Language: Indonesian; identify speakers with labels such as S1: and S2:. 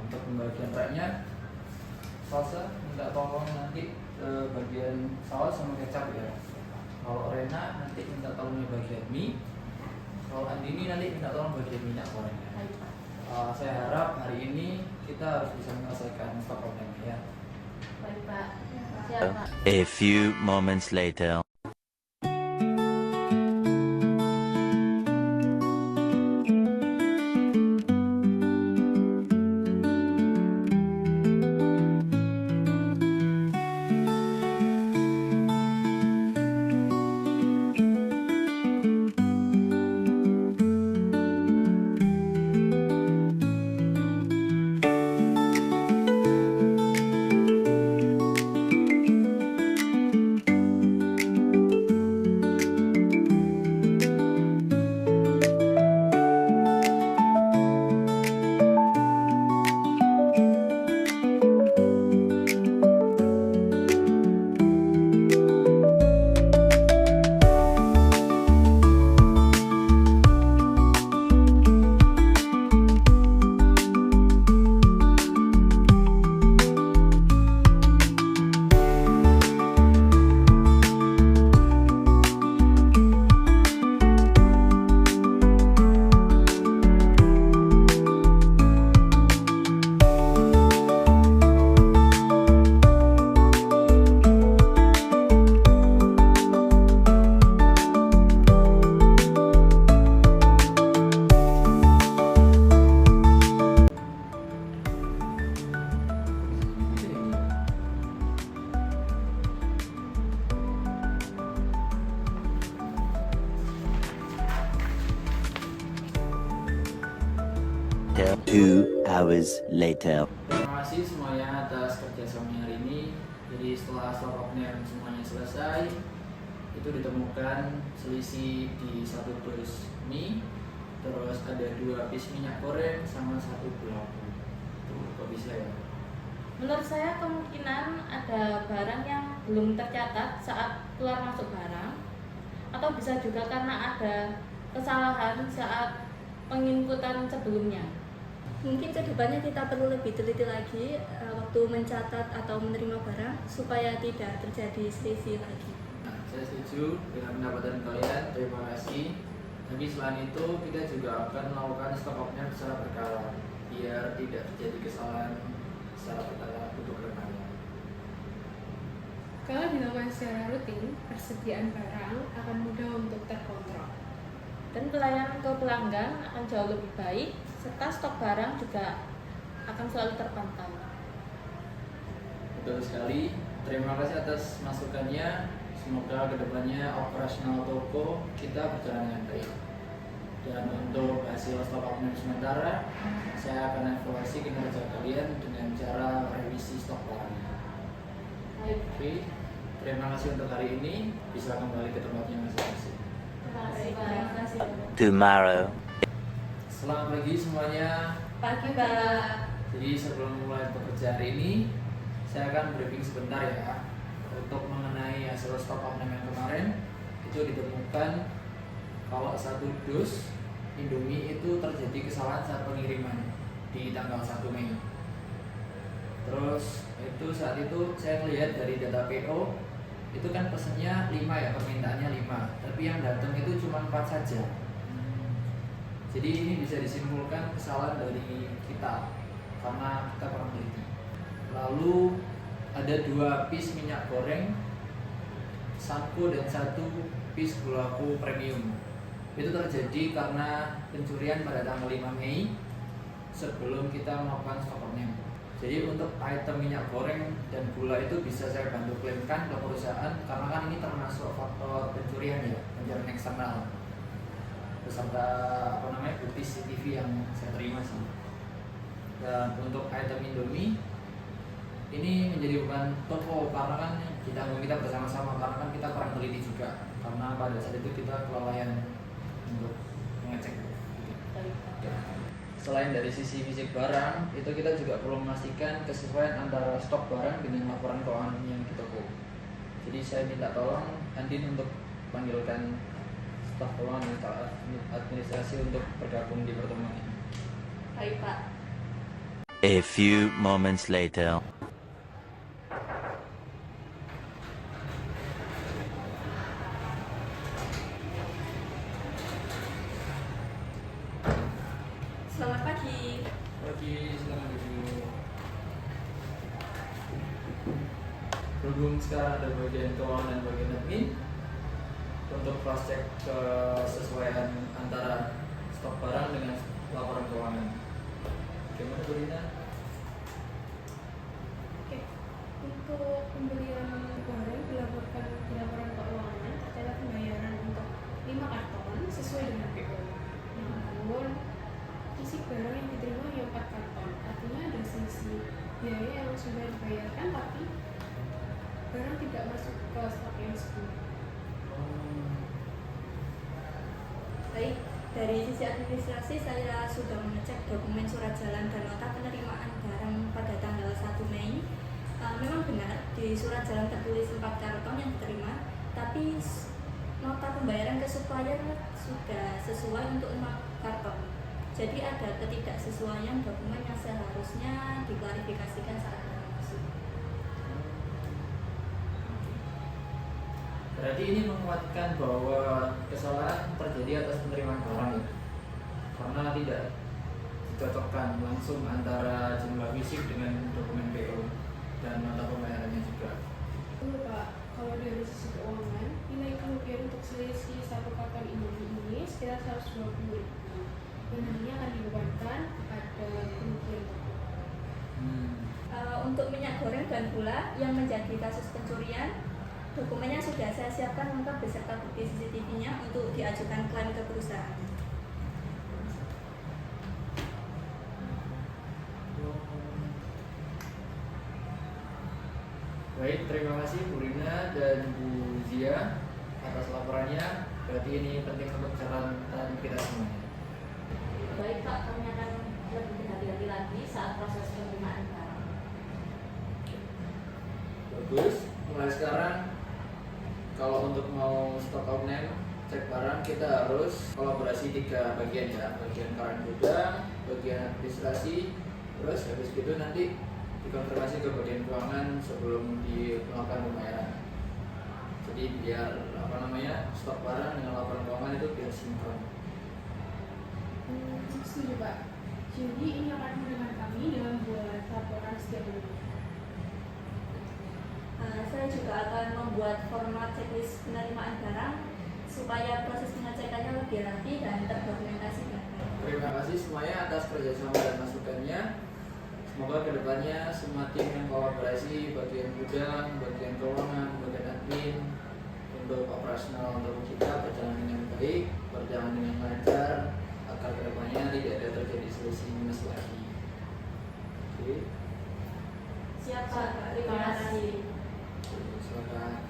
S1: untuk pembagian raknya, Salsa minta tolong nanti bagian saus sama kecap ya. Kalau Rena nanti minta tolongnya bagian mie. Kalau Andini nanti minta tolong bagian minyak gorengnya. Saya harap hari ini kita harus bisa menyelesaikan stok problemnya ya.
S2: Baik Pak. Siap Pak.
S3: A few moments later. Two hours later.
S1: Terima kasih semuanya atas kerjasamanya hari ini. Jadi setelah stok opname semuanya selesai, itu ditemukan selisih di 1 dus mie, terus ada 2 piece minyak goreng sama 1 belaku. Tuh, kok bisa ya?
S2: Menurut saya kemungkinan ada barang yang belum tercatat saat keluar masuk barang, atau bisa juga karena ada kesalahan saat penginputan sebelumnya.
S4: Mungkin kedepannya kita perlu lebih teliti lagi waktu mencatat atau menerima barang supaya tidak terjadi selisih lagi.
S1: Nah, saya setuju dengan pendapatan kalian, terima kasih. Tapi selain itu kita juga akan melakukan stok opname secara berkala biar tidak terjadi kesalahan secara berkala untuk rekannya.
S5: Kalau dilakukan secara rutin, persediaan barang akan mudah untuk terkontrol.
S2: Dan pelayanan ke pelanggan akan jauh lebih baik, serta stok barang juga akan selalu terpantau.
S1: Betul sekali. Terima kasih atas masukannya. Semoga kedepannya operasional toko kita berjalan dengan baik. Dan untuk hasil stok opname sementara, saya akan evaluasi kinerja kalian dengan cara revisi stok barang. Oke, terima kasih untuk hari ini. Bisa kembali ke tempatnya masing-masing.
S2: Terima kasih.
S3: Tomorrow.
S1: Selamat pagi semuanya.
S2: Pagi Pak.
S1: Jadi sebelum mulai bekerja hari ini, saya akan briefing sebentar ya. Untuk mengenai hasil stok opname yang kemarin, itu ditemukan kalau 1 dus Indomie itu terjadi kesalahan saat pengiriman di tanggal 1 Mei. Terus itu saat itu saya melihat dari data PO itu kan pesennya 5 ya, permintaannya 5, tapi yang datang itu cuma 4 saja. Jadi ini bisa disimpulkan kesalahan dari kita karena kita kurang teliti. Lalu ada 2 piece minyak goreng Sanko dan 1 piece belaku premium. Itu terjadi karena pencurian pada tanggal 5 Mei sebelum kita melakukan stok opname. Jadi untuk item minyak goreng dan gula itu bisa saya bantu klaimkan ke perusahaan karena kan ini termasuk faktor pencurian ya, pencurian eksternal beserta bukti CCTV yang saya terima sih. Dan untuk item Indomie ini menjadi beban toko karena kan kita bersama-sama karena kan kita kurang teliti juga karena pada saat itu kita kelalaian untuk mengecek. Selain dari sisi fisik barang, itu kita juga perlu memastikan kesesuaian antara stok barang dengan laporan keuangan yang di toko. Jadi saya minta tolong Andin untuk panggilkan staf keuangan dan administrasi untuk bergabung di pertemuan ini.
S2: Baik Pak.
S3: A few moments later.
S4: Selamat pagi.
S1: Pagi, selamat duduk. Berhubung sekarang ada bagian keuangan dan bagian admin, untuk cross check kesesuaian antara stok barang dengan laporan keuangan. Gimana Bu Rina?
S5: Oke, untuk pembelian barang dilaporkan di laporan keuangan tercatat pembayaran untuk 5 karton sesuai dengan PO. Namun isi barang yang diterima hanya 4 karton, artinya ada selisih biaya yang sudah dibayarkan tapi barang tidak masuk ke stok yang sebelumnya.
S4: Baik, dari sisi administrasi saya sudah mengecek dokumen surat jalan dan nota penerimaan barang pada tanggal 1 Mei. Memang benar di surat jalan tertulis 4 karton yang diterima, tapi nota pembayaran ke supplier sudah sesuai untuk 5 karton. Jadi ada ketidaksesuaian dokumen yang seharusnya diklarifikasikan saat barang masuk.
S1: Berarti ini menguatkan bahwa kesalahan terjadi atas penerimaan barang ya? Karena tidak dicocokkan langsung antara jumlah fisik dengan dokumen PO dan nota pembayarannya juga.
S5: Betul Pak, kalau dari sisi keuangan, nilai kerugian untuk selisih 1 karton Indomie ini sekitar 120.000 dan nantinya akan dibebankan kepada kerugian toko.
S4: Untuk minyak goreng dan gula yang menjadi kasus pencurian, dokumennya sudah saya siapkan lengkap beserta bukti CCTV-nya untuk diajukan klaim ke perusahaan.
S1: Baik, terima kasih Bu Rina dan Bu Zia atas laporannya. Berarti ini penting untuk catatan kita semuanya.
S2: Baik Pak, kami akan lebih berhati-hati lagi saat proses penerimaan barang.
S1: Bagus. Mulai sekarang kalau untuk mau stok outname cek barang kita harus kolaborasi 3 bagian ya, bagian current gudang, bagian administrasi, terus habis itu nanti dikonfirmasi ke bagian keuangan sebelum dilakukan pembayaran. Jadi biar stok barang dengan laporan keuangan itu biar sinkron.
S5: Setuju Pak. Jadi ini akan memudahkan kami dalam membuat laporan setiap bulan.
S4: Saya juga akan membuat format checklist penerimaan barang supaya proses pengecekannya lebih rapi dan terdokumentasi.
S1: Terima kasih semuanya atas kerjasama dan masukannya. Semoga kedepannya semua tim yang kolaborasi, bagian gudang, bagian keuangan, bagian admin, untuk operasional untuk kita berjalan dengan baik, berjalan dengan lancar, agar kedepannya tidak ada terjadi selisih minus lagi. Oke,
S2: Siap Pak, terima kasih.
S1: silakan.